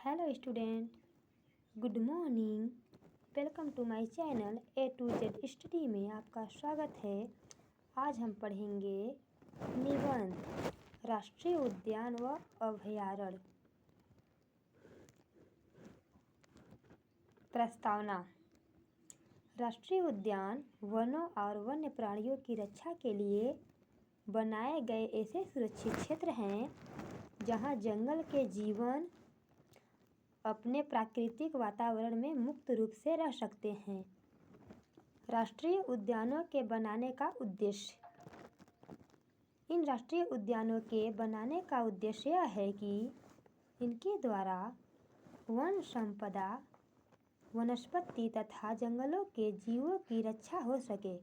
Hello student, good morning. Welcome to my channel A to Z study में आपका स्वागत है। आज हम पढ़ेंगे निबंध राष्ट्रीय उद्यान व अभयारण्य। प्रस्तावना। राष्ट्रीय उद्यान वनों और वन्य प्राणियों की रक्षा के लिए बनाए गए ऐसे सुरक्षित क्षेत्र हैं जहां जंगल के जीवन अपने प्राकृतिक वातावरण में मुक्त रूप से रह सकते हैं। राष्ट्रीय उद्यानों के बनाने का उद्देश्य। इन राष्ट्रीय उद्यानों के बनाने का उद्देश्य यह है कि इनके द्वारा वन संपदा, वनस्पति तथा जंगलों के जीवों की रक्षा हो सके।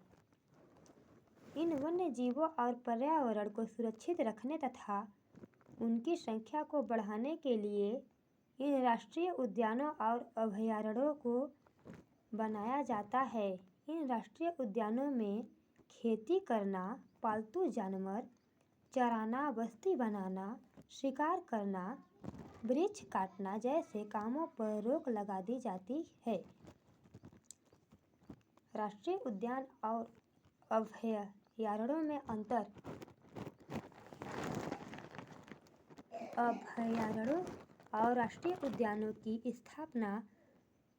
इन वन्य जीवों और पर्यावरण को सुरक्षित रखने तथा उनकी संख्या को बढ़ाने के लिए इन राष्ट्रीय उद्यानों और अभयारण्यों को बनाया जाता है। इन राष्ट्रीय उद्यानों में खेती करना, पालतू जानवर चराना, बस्ती बनाना, शिकार करना, वृक्ष काटना जैसे कामों पर रोक लगा दी जाती है। राष्ट्रीय उद्यान और अभयारण्यों में अंतर। अभयारण्यों और राष्ट्रीय उद्यानों की स्थापना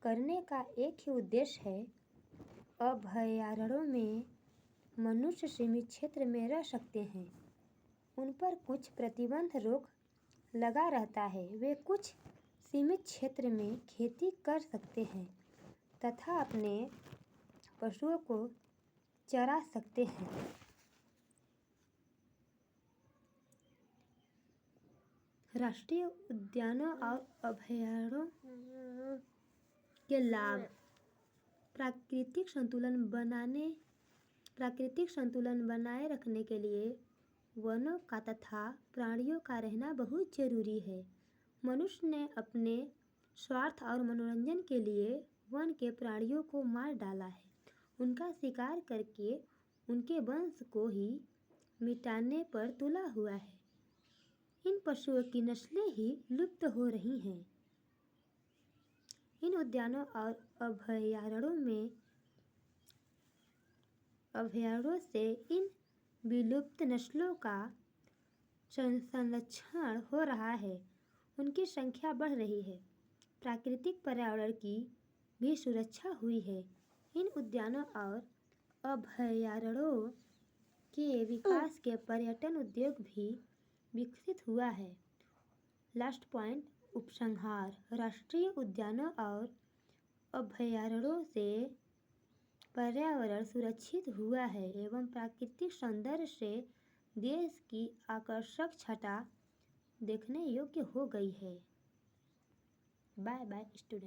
करने का एक ही उद्देश्य है। अभयारण्यों में मनुष्य सीमित क्षेत्र में रह सकते हैं। उन पर कुछ प्रतिबंध रोक लगा रहता है। वे कुछ सीमित क्षेत्र में खेती कर सकते हैं तथा अपने पशुओं को चरा सकते हैं। राष्ट्रीय उद्यानों और अभयारण्यों के लाभ। प्राकृतिक संतुलन बनाए रखने के लिए वनों का तथा प्राणियों का रहना बहुत जरूरी है। मनुष्य ने अपने स्वार्थ और मनोरंजन के लिए वन के प्राणियों को मार डाला है। उनका शिकार करके उनके वंश को ही मिटाने पर तुला हुआ है। इन पशुओं की नस्लें ही लुप्त हो रही हैं। इन उद्यानों और अभयारण्यों से इन विलुप्त नस्लों का संरक्षण हो रहा है। उनकी संख्या बढ़ रही है। प्राकृतिक पर्यावरण की भी सुरक्षा हुई है। इन उद्यानों और अभयारण्यों के विकास के पर्यटन उद्योग भी विकसित हुआ है। लास्ट पॉइंट, उपसंहार। राष्ट्रीय उद्यानों और अभयारण्यों से पर्यावरण सुरक्षित हुआ है एवं प्राकृतिक सौंदर्य से देश की आकर्षक छटा देखने योग्य हो गई है। Bye bye student.